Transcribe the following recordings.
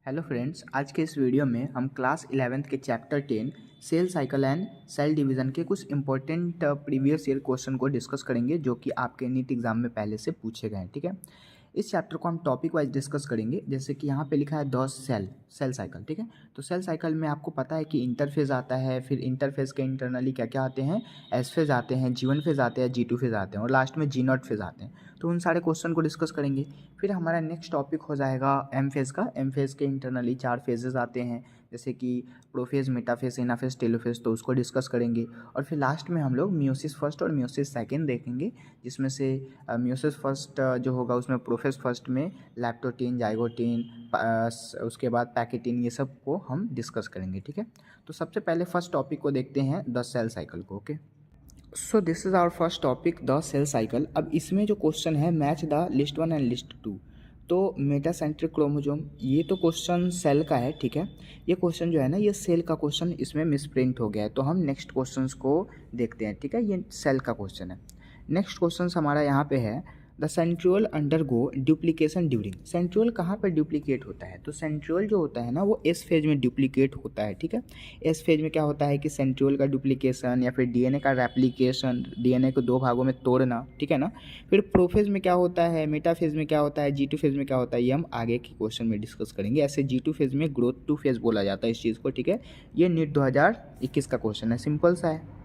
Hello friends, आज के इस वीडियो में हम क्लास 11th के chapter 10 cell cycle and cell division के कुछ इंपॉर्टेंट प्रीवियस ईयर क्वेश्चन को डिस्कस करेंगे जो कि आपके नीट एग्जाम में पहले से पूछे गए हैं। ठीक है, इस चैप्टर को हम टॉपिक वाइज डिस्कस करेंगे। जैसे कि यहाँ पे लिखा है द सेल साइकिल। ठीक है, तो सेल साइकिल में आपको पता है कि इंटरफेज आता है, फिर इंटरफेज के इंटरनली क्या क्या आते हैं, एस फेज आते हैं, G1 फेज आते हैं, G2 फेज आते हैं और लास्ट में G0 फेज आते हैं। तो उन सारे क्वेश्चन को डिस्कस करेंगे। फिर हमारा नेक्स्ट टॉपिक हो जाएगा एम फेज का। एम फेज के इंटरनली 4 फेजेस आते हैं, जैसे कि प्रोफेज, मेटाफेज, एनाफेज, टेलोफेज, तो उसको डिस्कस करेंगे। और फिर लास्ट में हम लोग मियोसिस फर्स्ट और मियोसिस सेकेंड देखेंगे, जिसमें से मियोसिस फर्स्ट जो होगा उसमें प्रोफेज फर्स्ट में लैप्टोटीन, जाइगोटीन, उसके बाद पैकेटीन, ये सब को हम डिस्कस करेंगे। ठीक है, तो सबसे पहले फर्स्ट टॉपिक को देखते हैं, द सेल साइकिल को। Okay, so this is our first topic, the cell cycle. अब इसमें जो क्वेश्चन है, match the list 1 and list 2, तो मेटासेंट्रिक क्रोमोसोम, ये तो क्वेश्चन सेल का है। ठीक है, ये क्वेश्चन जो है ना, ये सेल का क्वेश्चन इसमें मिसप्रिंट हो गया है, तो हम नेक्स्ट क्वेश्चंस को देखते हैं। ठीक है, ये सेल का क्वेश्चन है। नेक्स्ट क्वेश्चन हमारा यहाँ पे है, the centriole undergo duplication during. Centriole कहाँ पर ड्यूप्लीकेट होता है? तो सेंट्रियोल जो होता है ना, वो एस फेज में ड्यूप्लीकेट होता है। ठीक है, एस फेज में क्या होता है कि सेंट्रियोल का डुप्लीकेशन या फिर डीएनए का रेप्लिकेशन, डीएनए को 2 भागों में तोड़ना। ठीक है ना। फिर प्रोफेज में क्या होता है, मेटाफेज में क्या होता है, G2 फेज में क्या होता है, ये हम आगे के क्वेश्चन में डिस्कस करेंगे। ऐसे G2 फेज में ग्रोथ 2 फेज बोला जाता है इस चीज़ को। ठीक है, ये नीट 2021 का क्वेश्चन है, सिंपल सा है।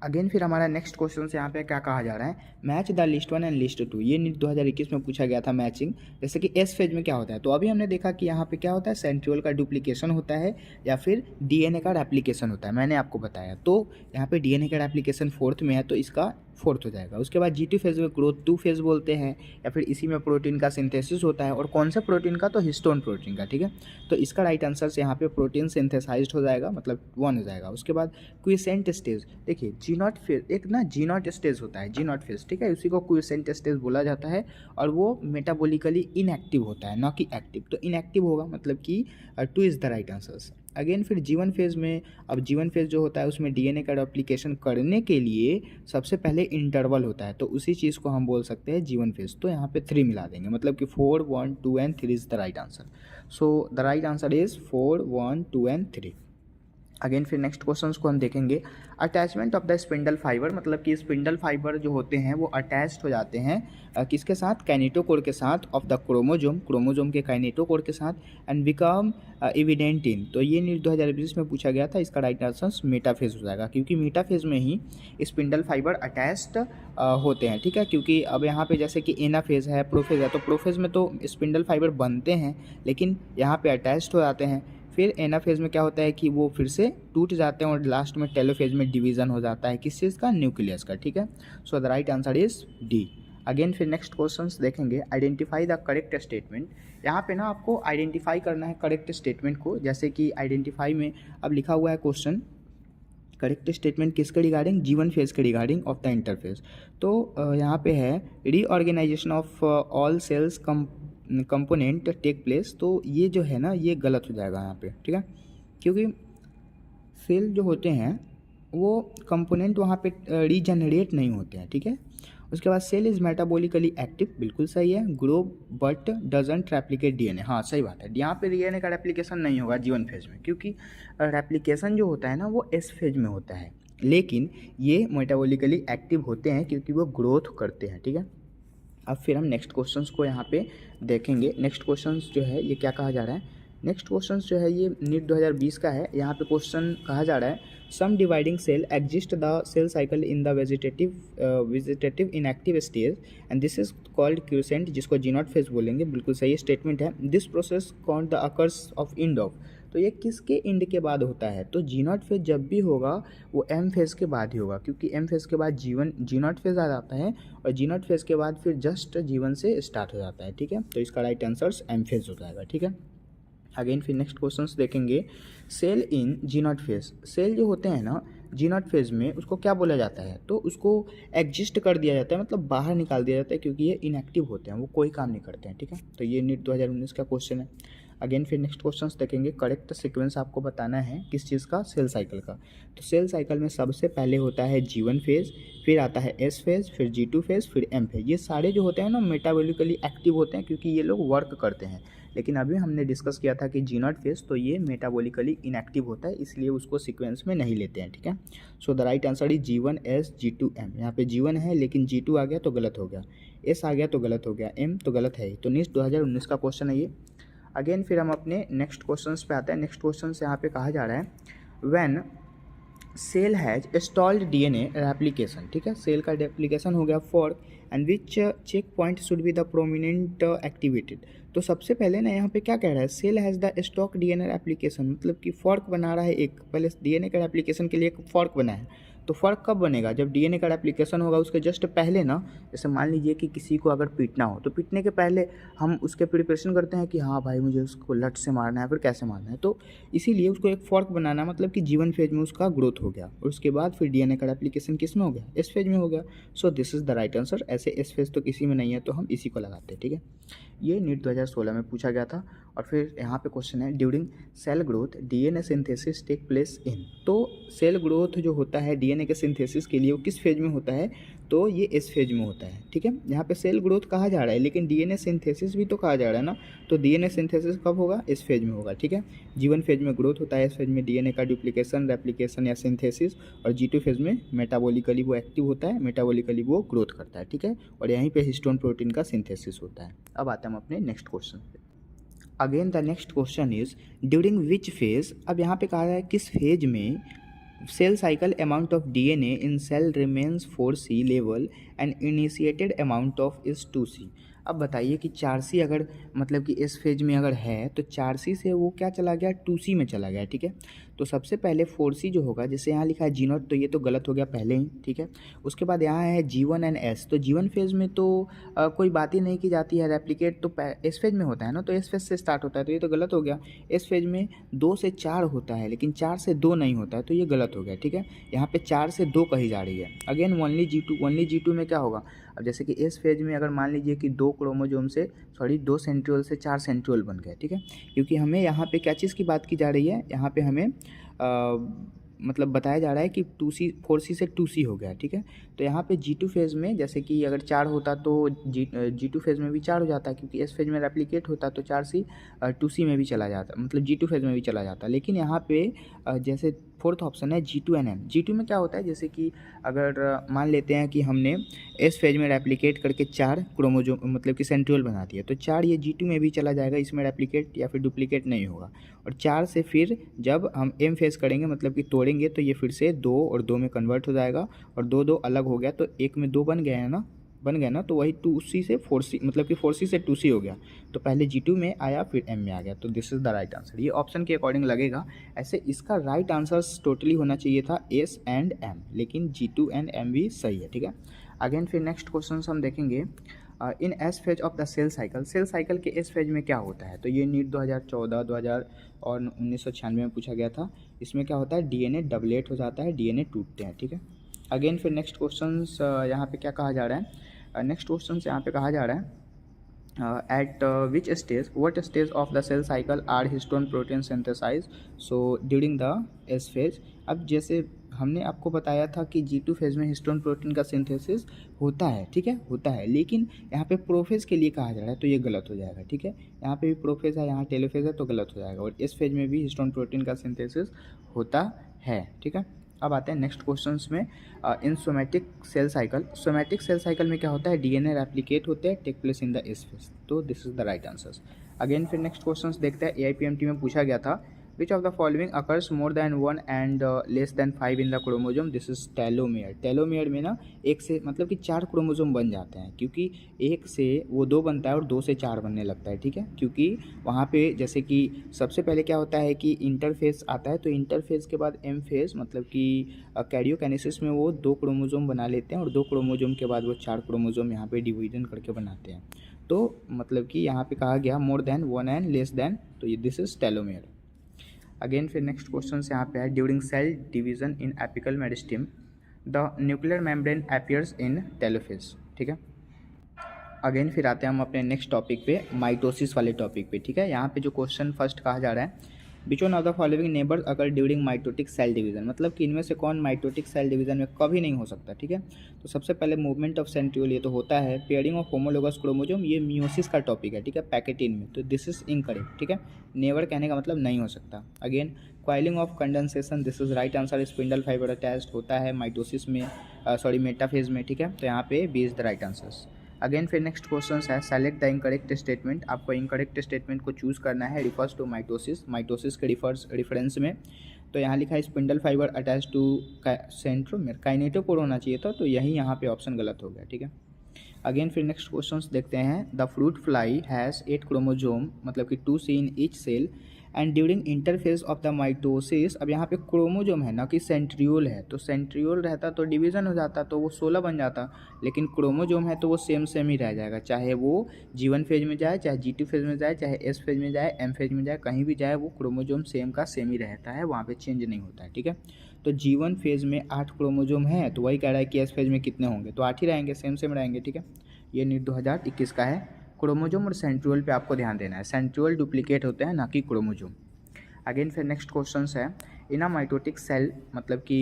अगेन फिर हमारा नेक्स्ट क्वेश्चन से यहाँ पे क्या कहा जा रहा है, match the list 1 and list 2। ये नीट 2021 में पूछा गया था मैचिंग। जैसे कि एस फेज में क्या होता है, तो अभी हमने देखा कि यहाँ पे क्या होता है, सेंट्रियोल का डुप्लीकेशन होता है या फिर डीएनए का रेप्लिकेशन होता है, मैंने आपको बताया। तो यहाँ पे डीएनए का रेप्लिकेशन 4th में है, तो इसका 4th हो जाएगा। उसके बाद G2 फेज में ग्रोथ 2 फेज बोलते हैं, या फिर इसी में प्रोटीन का सिंथेसिस होता है। और कौन सा प्रोटीन का? तो हिस्टोन प्रोटीन का। ठीक है, तो इसका राइट आंसर से यहाँ पे प्रोटीन सिंथेसाइज्ड हो जाएगा, मतलब 1 हो जाएगा। उसके बाद क्विसेंट स्टेज, देखिए G0 फेज, एक ना G0 स्टेज होता है, G0 फेज। ठीक है, उसी को क्विसेंट स्टेज बोला जाता है, और वो मेटाबॉलिकली इनएक्टिव होता है, ना कि एक्टिव। तो इनएक्टिव होगा, मतलब कि 2 is the right answer. Again फिर G1 फेज में, अब G1 फेज जो होता है उसमें डीएनए का रेप्लिकेशन करने के लिए सबसे पहले इंटरवल होता है, तो उसी चीज़ को हम बोल सकते हैं G1 फेज। तो यहाँ पे 3 मिला देंगे, मतलब कि 4, 1, 2 and 3 is the right answer. So the right answer is 4, 1, 2 and 3। Again फिर नेक्स्ट क्वेश्चंस को हम देखेंगे, attachment of the spindle fibre, मतलब कि स्पिंडल फाइबर जो होते हैं वो अटैच्ड हो जाते हैं किसके साथ? कैनेटोकोर के साथ, ऑफ द क्रोमोजोम, क्रोमोजोम के कैनेटोकोर के साथ, एंड बिकम इविडेंटिन। तो ये नीट 2020 में पूछा गया था, इसका राइट आंसर मेटाफेज हो जाएगा, क्योंकि मेटाफेज में ही स्पिंडल फाइबर अटैच्ड होते हैं। ठीक है, क्योंकि अब यहाँ पे जैसे कि एनाफेज है, प्रोफेज है, तो प्रोफेज में तो स्पिंडल फाइबर बनते हैं, लेकिन यहाँ पे अटैच्ड हो जाते हैं। फिर एनाफेज में क्या होता है कि वो फिर से टूट जाते हैं, और लास्ट में टेलोफेज में डिवीजन हो जाता है, किस चीज़ का? न्यूक्लियस का। ठीक है, so the right answer is D. Again फिर नेक्स्ट क्वेश्चंस देखेंगे, आइडेंटिफाई द करेक्ट स्टेटमेंट। यहाँ पे ना आपको आइडेंटिफाई करना है करेक्ट स्टेटमेंट को। जैसे कि आइडेंटिफाई में अब लिखा हुआ है क्वेश्चन, करेक्ट स्टेटमेंट किसके रिगार्डिंग? G1 फेज के रिगार्डिंग ऑफ द इंटरफेज। तो यहाँ पे है reorganization of all cells component take place. तो ये जो है ना, ये गलत हो जाएगा यहाँ पे। ठीक है, क्योंकि सेल जो होते हैं वो कंपोनेंट वहाँ पे रीजनरेट नहीं होते हैं। ठीक है, उसके बाद सेल इज़ मेटाबॉलिकली एक्टिव, बिल्कुल सही है। Grow but doesn't replicate DNA, हाँ सही बात है। यहाँ पे डीएनए का रेप्लिकेशन नहीं होगा G1 फेज में, क्योंकि रेप्लिकेशन जो होता है ना वो एस फेज में होता है, लेकिन ये मेटाबॉलिकली एक्टिव होते हैं क्योंकि वो ग्रोथ करते हैं। ठीक है, अब फिर हम नेक्स्ट क्वेश्चंस को यहाँ पे देखेंगे। नेक्स्ट क्वेश्चंस जो है ये क्या कहा जा रहा है, नेक्स्ट क्वेश्चंस जो है ये नीट 2020 का है। यहाँ पे क्वेश्चन कहा जा रहा है, some dividing cell exist the cell cycle in the vegetative inactive stage and this is called quiescent, जिसको G0 फेज बोलेंगे, बिल्कुल सही स्टेटमेंट है। This process called the occurs of end of, तो ये किसके इंड के बाद होता है? तो G0 फेज जब भी होगा वो M फेज के बाद ही होगा, क्योंकि M फेज के बाद G0 फेज आ जाता है, और G0 फेज के बाद फिर जस्ट G1 से स्टार्ट हो जाता है। ठीक है, तो इसका राइट आंसर M फेज हो जाएगा। ठीक है, अगेन फिर नेक्स्ट क्वेश्चंस देखेंगे, सेल इन G0 फेज। सेल जो होते हैं ना G0 फेज में, उसको क्या बोला जाता है? तो उसको एग्जिस्ट कर दिया जाता है, मतलब बाहर निकाल दिया जाता है, क्योंकि ये इनएक्टिव होते हैं, वो कोई काम नहीं करते हैं। ठीक है, तो ये नीट 2019 का क्वेश्चन है। अगेन फिर नेक्स्ट क्वेश्चंस देखेंगे, करेक्ट सीक्वेंस आपको बताना है किस चीज़ का? सेल साइकिल का। तो सेल साइकिल में सबसे पहले होता है G1 फेज, फिर आता है S फेज, फिर G2 फेज, फिर M फेज। ये सारे जो होते हैं ना मेटाबॉलिकली एक्टिव होते हैं, क्योंकि ये लोग वर्क करते हैं, लेकिन अभी हमने डिस्कस किया था कि G0 फेज तो ये मेटाबॉलिकली इनएक्टिव होता है, इसलिए उसको सीक्वेंस में नहीं लेते हैं, ठीक है। So the right answer is G1S G2M। यहाँ पे G1 है लेकिन G2 आ गया तो गलत हो गया, S आ गया तो गलत हो गया, M तो गलत है ही। तो NIST 2019 का क्वेश्चन है ये। अगेन फिर हम अपने नेक्स्ट क्वेश्चन पे आते हैं। नेक्स्ट क्वेश्चन यहाँ पे कहा जा रहा है when cell has installed DNA replication, ठीक है। सेल का रेप्लिकेशन हो गया fork and which check point should be the prominent activated. तो सबसे पहले ना यहाँ पे क्या कह रहा है, cell has the stock DNA replication, मतलब कि फॉर्क बना रहा है एक, पहले DNA का रेप्लिकेशन के लिए एक फॉर्क बना है। तो फॉर्क कब बनेगा, जब DNA का रेप्लिकेशन होगा उसके जस्ट पहले ना, जैसे मान लीजिए कि किसी को अगर पीटना हो तो पीटने के पहले हम उसके प्रिपरेशन करते हैं कि हाँ भाई मुझे उसको लट से मारना है, फिर कैसे मारना है। तो इसीलिए उसको एक फॉर्क बनाना, मतलब कि G1 फेज में उसका ग्रोथ हो गया और उसके बाद फिर DNA का रेप्लिकेशन किस में हो गया, S फेज में हो गया। सो this is the right answer. ऐसे S फेज तो किसी में नहीं है तो हम इसी को लगाते हैं, ठीक है। ये NEET 2016 में पूछा गया था। और फिर यहाँ पे क्वेश्चन है during cell growth DNA synthesis take place in. तो सेल ग्रोथ जो होता है DNA के सिंथेसिस के लिए वो किस फेज में होता है, तो ये S फेज में होता है, ठीक है। यहाँ पे सेल ग्रोथ कहा जा रहा है लेकिन DNA सिंथेसिस भी तो कहा जा रहा है ना, तो DNA सिंथेसिस कब होगा, S फेज में होगा, ठीक है। G1 फेज में ग्रोथ होता है, S फेज में DNA का डुप्लीकेशन, रेप्लिकेशन या सिंथेसिस, और G2 फेज में मेटाबॉलिकली वो एक्टिव होता है, मेटाबॉलिकली वो ग्रोथ करता है, ठीक है। और यहीं पे हिस्टोन प्रोटीन का सिंथेसिस होता है। अब आते हैं हम अपने नेक्स्ट क्वेश्चन पे। Again the next question is during which phase. अब यहाँ पे कहा है किस फेज में cell cycle amount of DNA in cell remains 4C level and initiated amount of is 2C। अब बताइए कि 4C अगर मतलब कि इस फेज में अगर है तो 4C से वो क्या चला गया, 2C में चला गया, ठीक है। तो सबसे पहले 4C जो होगा, जैसे यहाँ लिखा है G0 तो ये तो गलत हो गया पहले ही, ठीक है। उसके बाद यहाँ है G1 एंड S, तो G1 फेज में तो कोई बात ही नहीं की जाती है, रेप्लिकेट तो S फेज में होता है ना, तो S फेज से स्टार्ट होता है तो ये तो गलत हो गया। S फेज में 2 से 4 होता है लेकिन 4 से 2 नहीं होता है तो ये गलत हो गया, ठीक है। यहाँ पे 4 से 2 कही जा रही है। अगेन ओनली G2 में क्या होगा, अब जैसे कि इस फेज में अगर मान लीजिए कि 2 सेंट्रियोल से 4 सेंट्रियोल बन गए, ठीक है। क्योंकि हमें यहाँ पे क्या चीज़ की बात की जा रही है, यहाँ पे हमें मतलब बताया जा रहा है कि 4C से 2C हो गया, ठीक है। तो यहाँ पे G2 फेज़ में जैसे कि अगर 4 होता तो G2 फेज़ में भी 4 हो जाता, क्योंकि S फेज़ में रेप्लिकेट होता तो 4C 2C में भी चला जाता, मतलब G2 फेज़ में भी चला जाता। लेकिन यहाँ पे जैसे फोर्थ ऑप्शन है G2 एंड M। G2 में क्या होता है, जैसे कि अगर मान लेते हैं कि हमने S फेज में रेप्लिकेट करके 4 क्रोमोजोम मतलब कि सेंट्रियोल बना दिया, तो 4 ये G2 में भी चला जाएगा, इसमें रेप्लिकेट या फिर डुप्लीकेट नहीं होगा। और 4 से फिर जब हम M फेज करेंगे मतलब कि तोड़ेंगे तो ये फिर से 2 और 2 में कन्वर्ट हो जाएगा, और 2 2 अलग हो गया तो 1 में 2 बन गया ना, तो वही 2C से 4C मतलब कि 4C से 2C हो गया। तो पहले G2 में आया फिर M में आ गया, तो this is the right answer. ये ऑप्शन के अकॉर्डिंग लगेगा, ऐसे इसका राइट आंसर टोटली होना चाहिए था S एंड M, लेकिन G2 एंड M भी सही है, ठीक है। अगेन फिर नेक्स्ट क्वेश्चन हम देखेंगे in S phase of the cell cycle के S फेज में क्या होता है। तो ये NEET 2014, 2000 और 1996 में पूछा गया था। इसमें क्या होता है, DNA डबलेट हो जाता है, DNA टूटते हैं, ठीक है। अगेन फिर नेक्स्ट क्वेश्चन यहाँ पे क्या कहा जा रहा है, नेक्स्ट क्वेश्चन यहाँ पे कहा जा रहा है at which stage, what stage of the cell cycle are histone protein synthesized so during the S phase। अब जैसे हमने आपको बताया था कि G2 फेज में हिस्टोन प्रोटीन का सिंथेसिस होता है, ठीक है, होता है, लेकिन यहाँ पे प्रोफेज के लिए कहा जा रहा है तो ये गलत हो जाएगा, ठीक है। यहाँ पे भी प्रोफेज है, यहाँ टेलोफेज है तो गलत हो जाएगा, और इस फेज में भी हिस्टोन प्रोटीन का सिंथेसिस होता है, ठीक है। अब आते हैं नेक्स्ट क्वेश्चंस में इन सोमैटिक सेल साइकिल में क्या होता है, DNA रेप्लिकेट होते हैं, take place in the S phase, तो this is the right answer. Again फिर नेक्स्ट क्वेश्चंस देखते हैं, AIPMT में पूछा गया था which of the following occurs more than 1 and less than 5 in the chromosome, this is telomere में ना एक से मतलब कि 4 क्रोमोजोम बन जाते हैं, क्योंकि एक से वो 2 बनता है और 2 से 4 बनने लगता है, ठीक है। क्योंकि वहाँ पे जैसे कि सबसे पहले क्या होता है कि इंटरफेस आता है, तो इंटरफेस के बाद M फेज मतलब कि कैरियोकाइनेसिस में वो 2 क्रोमोजोम बना लेते हैं, और 2 क्रोमोजोम के बाद वो 4 क्रोमोजोम यहाँ पे डिवीजन करके बनाते हैं। तो मतलब कि यहाँ पे कहा गया more than 1 and less than, तो ये दिस इज टेलोमेयर। अगेन फिर नेक्स्ट क्वेश्चन यहाँ पे है during cell division in apical meristem the nuclear membrane appears in telophase, ठीक है। अगेन फिर आते हैं हम अपने नेक्स्ट टॉपिक पे, माइटोसिस वाले टॉपिक पे, ठीक है। यहाँ पे जो क्वेश्चन फर्स्ट कहा जा रहा है which one of the following neighbours अगर ड्यूरिंग माइटोटिक सेल डिवीजन, मतलब कि इनमें से कौन माइटोटिक सेल डिवीजन में कभी नहीं हो सकता, ठीक है। तो सबसे पहले मूवमेंट ऑफ सेंट्रियोल ये तो होता है, पेयरिंग ऑफ होमोलोगस क्रोमोसोम ये मियोसिस का टॉपिक है, ठीक है, पैकेटिन में, तो दिस इज इनकरेक्ट, ठीक है। नेवर कहने का मतलब नहीं हो सकता। Again coiling of condensation, this is right answer, spindle fibre attached होता है माइटोसिस में, सॉरी मेटाफेज में, ठीक है, तो यहाँ पे B is the right answers. Again फिर नेक्स्ट क्वेश्चन है, सेलेक्ट द इनकरेक्ट स्टेटमेंट, आपको इनकरेक्ट स्टेटमेंट को चूज करना है, रिफर्स टू माइटोसिस के रेफरेंस में। तो यहाँ लिखा है spindle fibre attach to centromere, kinetochore होना चाहिए था, तो यही यहाँ पे ऑप्शन गलत हो गया, ठीक है। अगेन फिर नेक्स्ट क्वेश्चन देखते हैं, the fruit fly has 8 chromosome, मतलब कि 2C in each cell and during interphase of the mitosis, अब यहाँ पे क्रोमोजोम है ना कि सेंट्रियोल है, तो सेंट्रियोल रहता तो डिवीज़न हो जाता तो वो 16 बन जाता, लेकिन क्रोमोजोम है तो वो सेम ही रह जाएगा, चाहे वो G1 फेज में जाए, चाहे G2 फेज में जाए, चाहे S फेज में जाए, M फेज में जाए, कहीं भी जाए वो क्रोमोजोम सेम का सेम ही रहता है, वहाँ पे चेंज नहीं होता है, ठीक है। तो G1 फेज में 8 क्रोमोजोम है, तो वही कह रहा है कि S फेज में कितने होंगे, तो 8 ही रहेंगे, सेम रहेंगे, ठीक है। ये नीट 2021 का है। क्रोमोजोम और सेंट्रियोल पे आपको ध्यान देना है, सेंट्रियोल डुप्लीकेट होते हैं ना कि क्रोमोजोम। अगेन फिर नेक्स्ट क्वेश्चन है, इन अ माइटोटिक सेल, मतलब कि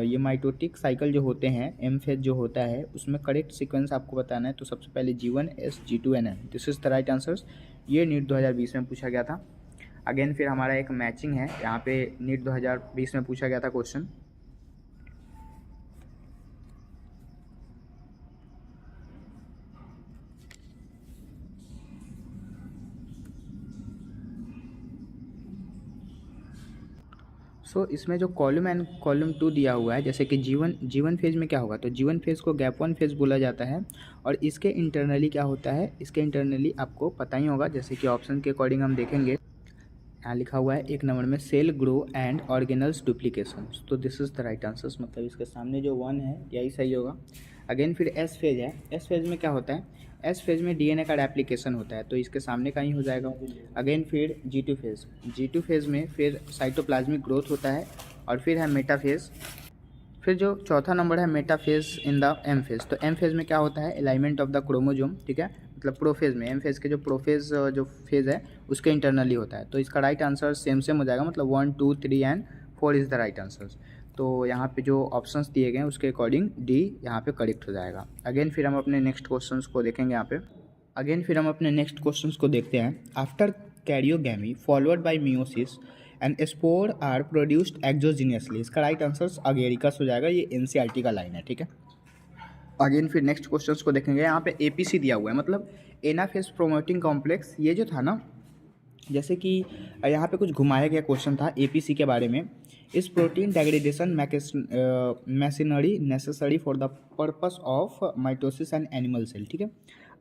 ये माइटोटिक साइकिल जो होते हैं, एम फेज जो होता है उसमें करेक्ट सीक्वेंस आपको बताना है, तो सबसे पहले G1 S G2 N M, this is the right answers. ये नीट 2020 में पूछा गया था। अगेन फिर हमारा एक मैचिंग है, यहाँ पे नीट 2020 में पूछा गया था क्वेश्चन। इसमें जो कॉलम एंड कॉलम 2 दिया हुआ है, जैसे कि G1 फेज में क्या होगा, तो G1 फेज को गैप 1 फेज बोला जाता है, और इसके इंटरनली क्या होता है, इसके इंटरनली आपको पता ही होगा, जैसे कि ऑप्शन के अकॉर्डिंग हम देखेंगे, यहाँ लिखा हुआ है 1 नंबर में cell grow and organelles duplication, तो this is the right answers, मतलब इसके सामने जो 1 है यही सही होगा। अगेन फिर एस फेज है, एस फेज में क्या होता है, एस फेज में डीएनए का रेप्लिकेशन होता है, तो इसके सामने का ही हो जाएगा। अगेन फिर G2 फेज में फिर साइटोप्लाज्मिक ग्रोथ होता है, और फिर है मेटाफेज। फिर जो चौथा नंबर है metaphase in the M phase, तो एम फेज में क्या होता है, अलाइनमेंट ऑफ द क्रोमोजोम, ठीक है, मतलब प्रोफेज में, एम फेज के जो प्रोफेज जो फेज है उसके इंटरनली होता है, तो इसका राइट आंसर सेम हो जाएगा, मतलब 1 2 3 and 4 is the right answers. तो यहाँ पे जो ऑप्शंस दिए गए हैं उसके अकॉर्डिंग डी यहाँ पे करेक्ट हो जाएगा। अगेन फिर हम अपने नेक्स्ट क्वेश्चंस को देखेंगे यहाँ पे। अगेन फिर हम अपने नेक्स्ट क्वेश्चंस को देखते हैं, after karyogamy followed by meiosis and spore are produced exogenously, इसका राइट आंसर अगेरिकस हो जाएगा, ये एनसीईआरटी का लाइन है, ठीक है। अगेन फिर नेक्स्ट क्वेश्चंस को देखेंगे, यहाँ पे एपीसी दिया हुआ है, मतलब एनाफेज प्रोमोटिंग कॉम्प्लेक्स, ये जो था ना, जैसे कि यहाँ पे कुछ घुमाया गया क्वेश्चन था एपीसी के बारे में, इस protein degradation machinery necessary for the purpose of mitosis and animal cell, ठीक है।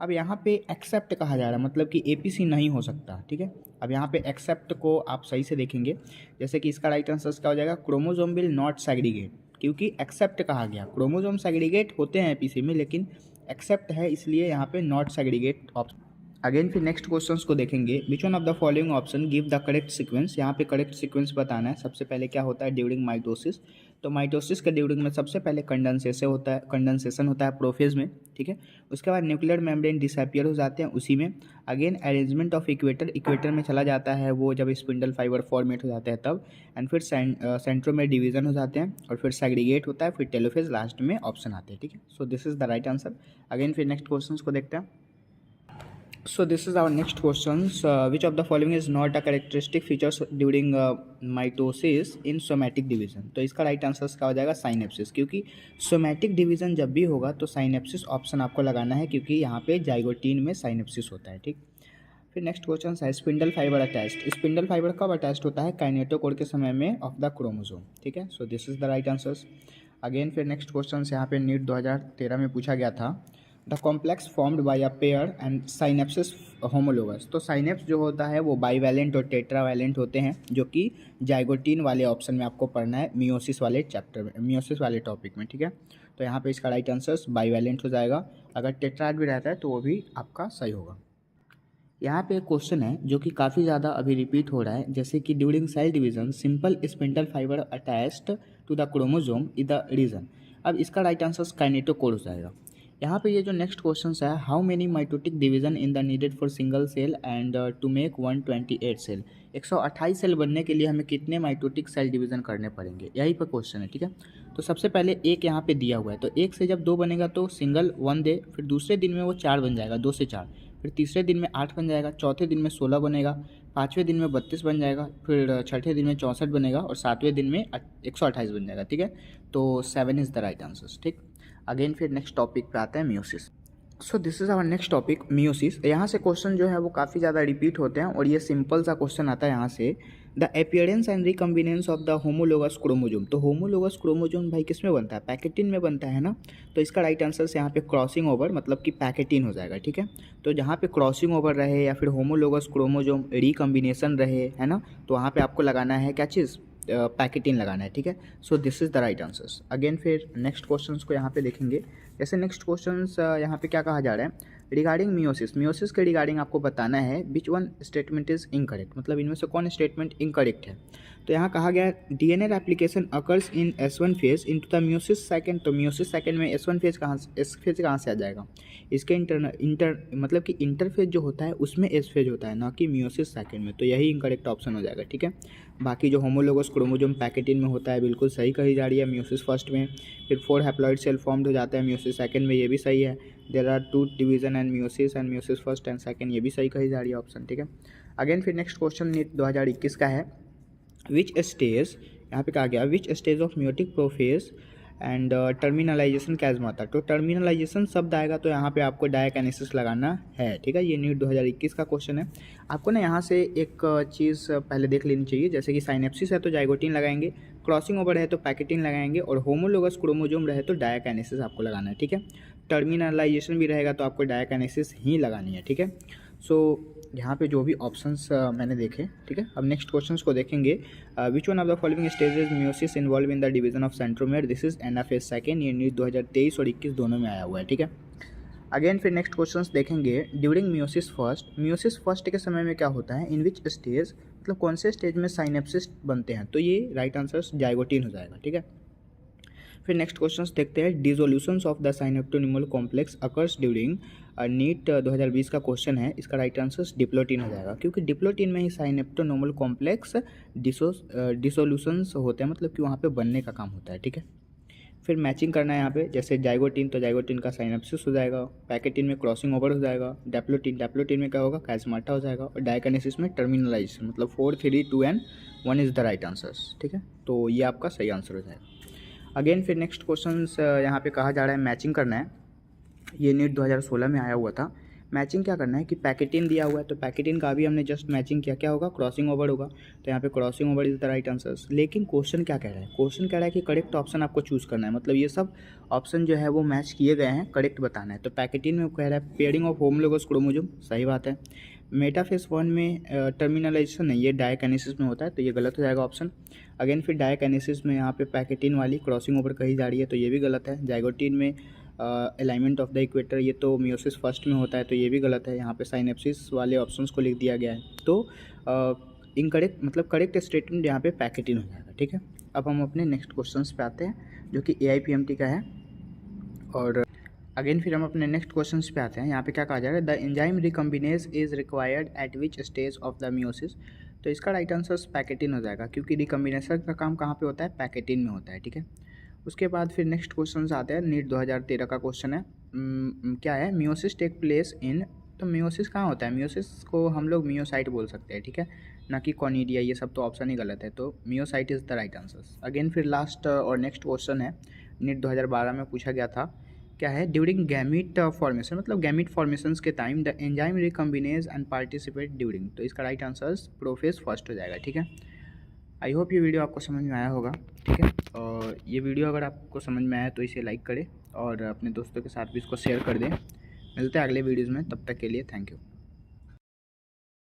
अब यहाँ पे एक्सेप्ट कहा जा रहा है, मतलब कि एपीसी नहीं हो सकता, ठीक है। अब यहाँ पे एक्सेप्ट को आप सही से देखेंगे, जैसे कि इसका राइट आंसर क्या हो जाएगा, क्रोमोजोम विल नॉट सेग्रीगेट, क्योंकि एक्सेप्ट कहा गया, क्रोमोजोम सेग्रीगेट होते हैं एपीसी में, लेकिन एक्सेप्ट है, इसलिए यहाँ पे नॉट सेग्रीगेट ऑप्शन। अगेन फिर नेक्स्ट क्वेश्चंस को देखेंगे, which one of the following option give the correct sequence, यहाँ पे करेक्ट सीक्वेंस बताना है। सबसे पहले क्या होता है ड्यूरिंग माइटोसिस, तो माइटोसिस के ड्यूरिंग में सबसे पहले कंडेंसेशन होता है प्रोफेज में, ठीक है। उसके बाद न्यूक्लियर मेम्ब्रेन डिसअपियर हो जाते हैं उसी में। अगेन अरेंजमेंट ऑफ इक्वेटर में चला जाता है वो जब स्पिंडल फाइबर फॉर्मेट हो जाते हैं तब, एंड फिर सेंट्रोमेर डिवीजन हो जाते हैं, और फिर सेग्रीगेट होता है, फिर टेलोफेज लास्ट में ऑप्शन आते हैं, ठीक है। So this is the right answer. Again फिर नेक्स्ट क्वेश्चन को देखते हैं। So this is our next questions. Which of the following is not a characteristic features during mitosis in somatic division? तो इसका राइट आंसर क्या हो जाएगा, synapsis, क्योंकि सोमैटिक डिवीजन जब भी होगा तो साइनेप्सिस ऑप्शन आपको लगाना है, क्योंकि यहाँ पे जाइगोटीन में साइनेप्सिस होता है, ठीक। फिर नेक्स्ट क्वेश्चन है spindle fibre attached, spindle fibre कब अटैच्ड होता है, काइनेटोकोर के समय में ऑफ द क्रोमोसोम, ठीक है। So this is the right answers. Again फिर नेक्स्ट क्वेश्चन यहाँ पे नीट 2013 में पूछा गया था, the complex formed by a pair and synapsis homologous, तो साइनेप्स जो होता है वो बाईवैलेंट और टेट्रावैलेंट होते हैं, जो कि जाइगोटीन वाले ऑप्शन में आपको पढ़ना है, मियोसिस वाले चैप्टर में, मियोसिस वाले टॉपिक में, ठीक है। तो यहाँ पे इसका राइट आंसर बाईवैलेंट हो जाएगा, अगर टेट्राड भी रहता है तो वो भी आपका सही होगा। यहाँ पे एक क्वेश्चन है जो कि काफ़ी ज़्यादा अभी रिपीट हो रहा है, जैसे कि during cell division simple spindle fibre attached to the chromosome is the region. अब इसका राइट आंसर काइनेटोकोर हो जाएगा। यहाँ पे ये जो नेक्स्ट क्वेश्चन है, how many mitotic division in the needed for single cell and to make 128 cell. 128 cell बनने के लिए हमें कितने माइटोटिक सेल डिवीजन करने पड़ेंगे, यही पर क्वेश्चन है। ठीक है, तो सबसे पहले एक यहाँ पे दिया हुआ है, तो एक से जब 2 बनेगा तो सिंगल 1 दे, फिर दूसरे दिन में वो 4 बन जाएगा, 2 से 4, फिर तीसरे दिन में 8 बन जाएगा, चौथे दिन में 16 बनेगा, पाँचवें दिन में 32 बन जाएगा, फिर छठे दिन में 64 बनेगा और सातवें दिन में 128 बन जाएगा। ठीक है, तो 7 इज़ द राइट आंसर। ठीक, अगेन फिर नेक्स्ट टॉपिक पे आता है meiosis. So this is our next topic meiosis. यहाँ से क्वेश्चन जो है वो काफ़ी ज़्यादा रिपीट होते हैं और ये सिंपल सा क्वेश्चन आता है यहाँ से, the appearance and recombinance of the homologous chromosome. तो होमोलोगस क्रोमोजोम भाई किस में बनता है, पैकेटिन में बनता है ना। तो इसका राइट आंसर से यहाँ पे क्रॉसिंग ओवर मतलब कि पैकेटिन हो जाएगा। ठीक है, तो जहाँ पे क्रॉसिंग ओवर रहे या फिर होमोलोगस क्रोमोजोम रिकम्बिनेशन रहे, है ना, तो वहाँ पे आपको लगाना है क्या चीज़, पैकेटिन लगाना है। ठीक है, so this is the right answers. Again फिर नेक्स्ट क्वेश्चंस को यहाँ पे देखेंगे। जैसे नेक्स्ट क्वेश्चंस यहाँ पे क्या कहा जा रहा है, रिगार्डिंग मियोसिस। मियोसिस के रिगार्डिंग आपको बताना है which one statement is incorrect, मतलब इनमें से कौन स्टेटमेंट इनकरेक्ट है। तो यहाँ कहा गया DNA replication occurs in S1 phase into the meiosis second. तो मियोसिस सेकंड में S1 फेज एस फेज कहाँ से आ जाएगा, इसके मतलब कि इंटरफेज जो होता है उसमें एस फेज होता है, ना कि मियोसिस सेकंड में। तो यही इनकरेक्ट ऑप्शन हो जाएगा। ठीक है, बाकी जो होमोलोगस क्रोमोजोम पैकेटिन में होता है बिल्कुल सही कही जा रही है, मियोसिस फर्स्ट में। फिर 4 हैप्लॉइड सेल फॉर्म्ड हो जाता है मियोसिस सेकंड में, ये भी सही है। There are 2 division and meiosis first and second, ये भी सही कही जा रही है ऑप्शन। ठीक है, अगेन फिर नेक्स्ट क्वेश्चन नीट 2021 का है, विच स्टेज, यहाँ पे कहा गया which stage of meiotic prophase and terminalization chiasmata. तो टर्मिनलाइजेशन शब्द आएगा तो यहाँ पे आपको डायकाइनेसिस लगाना है। ठीक है, ये नीट 2021 का क्वेश्चन है। आपको ना यहाँ से एक चीज़ पहले देख लेनी चाहिए, जैसे कि साइनेप्सिस है तो जाइगोटिन लगाएंगे, क्रॉसिंग ओवर है तो पैकेटिन लगाएंगे, और होमोलोगस क्रोमोजोम रहे तो डायकाइनेसिस आपको लगाना है। ठीक है, टर्मिनलाइजेशन भी रहेगा तो आपको डायकाइनेसिस ही लगानी है। ठीक है, सो यहाँ पे जो भी ऑप्शंस मैंने देखे। ठीक है, अब नेक्स्ट क्वेश्चंस को देखेंगे। Which one of the following stages meiosis involve in the division of centromere, this is anaphase second. ये नीट 2023 और 21 दोनों में आया हुआ है। ठीक है, अगेन फिर नेक्स्ट क्वेश्चंस देखेंगे। ड्यूरिंग मियोसिस फर्स्ट के समय में क्या होता है, इन विच स्टेज, मतलब कौन से स्टेज में साइनेप्सिस बनते हैं। तो ये राइट आंसर जाइगोटिन हो जाएगा। ठीक है, फिर नेक्स्ट क्वेश्चंस देखते हैं। Dissolutions of the synaptonemal complex occurs during, NEET 2020 का क्वेश्चन है, इसका राइट आंसर डिप्लोटिन हो जाएगा, क्योंकि डिप्लोटिन में ही साइनेप्टोनोमल कॉम्प्लेक्स डिसोल्यूशंस होते हैं, मतलब कि वहाँ पे बनने का काम होता है। ठीक है, फिर मैचिंग करना है यहाँ पे, जैसे जाइगोटिन तो जाइगोटिन का साइनेप्सिस हो जाएगा, पैकेटिन में क्रॉसिंग ओवर हो जाएगा, डेप्लोटिन में क्या होगा, कैजमाटा हो जाएगा, और डायकाइनेसिस में टर्मिनलाइजेशन, मतलब 4, 3, 2 and 1 is the right answers. ठीक है, तो ये आपका सही आंसर हो जाएगा। अगेन फिर नेक्स्ट क्वेश्चंस यहाँ पे कहा जा रहा है मैचिंग करना है, ये नीट 2016 में आया हुआ था। मैचिंग क्या करना है कि पैकेटिन दिया हुआ है तो पैकेटिन का भी हमने जस्ट मैचिंग किया, क्या होगा, क्रॉसिंग ओवर होगा, तो यहाँ पे crossing over is the right answers. लेकिन क्वेश्चन क्या कह रहा है, क्वेश्चन कह रहा है कि करेक्ट ऑप्शन आपको चूज़ करना है, मतलब ये सब ऑप्शन जो है वो मैच किए गए हैं, करेक्ट बताना है। तो पैकेटिन में कह रहा है पेयरिंग ऑफ होमोलोगस क्रोमोसोम, सही बात है। मेटाफेज 1 में टर्मिनलाइजेशन नहीं, ये डायकाइनेसिस में होता है, तो ये गलत हो जाएगा ऑप्शन। अगेन फिर डायकाइनेसिस में यहाँ पे पैकेटिन वाली क्रॉसिंग ओवर कही जा रही है, तो ये भी गलत है। जाइगोटिन में अलाइनमेंट ऑफ द इक्वेटर, ये तो मियोसिस फर्स्ट में होता है, तो ये भी गलत है। यहाँ पे साइनेप्सिस वाले ऑप्शंस को लिख दिया गया है, तो इनकरेक्ट मतलब करेक्ट स्टेटमेंट यहाँ पे पैकेटिन हो जाएगा। ठीक है, अब हम अपने नेक्स्ट क्वेश्चंस पे आते हैं जो कि AIPMT का है। और अगेन फिर हम अपने नेक्स्ट क्वेश्चंस पे आते हैं। यहाँ पे क्या कहा जा रहा है, the enzyme रिकम्बिनेज is required at which stage of the meiosis. तो इसका राइट आंसर पैकेटिन हो जाएगा, क्योंकि रिकम्बिनेशन का काम कहाँ पे होता है, पैकेटिन में होता है। ठीक है, उसके बाद फिर नेक्स्ट क्वेश्चन आते हैं, नीट 2013 का क्वेश्चन है, क्या है, मियोसिस टेक प्लेस इन। तो मियोसिस कहाँ होता है, मियोसिस को हम लोग मियोसाइट बोल सकते हैं। ठीक है, ना कि कॉनिडिया, ये सब तो ऑप्शन ही गलत है, तो meiocyte is the right answer. Again फिर लास्ट और नेक्स्ट क्वेश्चन है, नीट 2012 में पूछा गया था, क्या है, ड्यूरिंग गैमीट फॉर्मेशन, मतलब गैमीट फॉर्मेशंस के time the enzyme रिकम्बिनेज and participate during. तो इसका राइट आंसर प्रोफेज फर्स्ट हो जाएगा। ठीक है, आई होप ये वीडियो आपको समझ में आया होगा। ठीक है, और ये वीडियो अगर आपको समझ में आया तो इसे लाइक करें और अपने दोस्तों के साथ भी इसको शेयर कर दें। मिलते हैं अगले वीडियोज़ में, तब तक के लिए थैंक यू।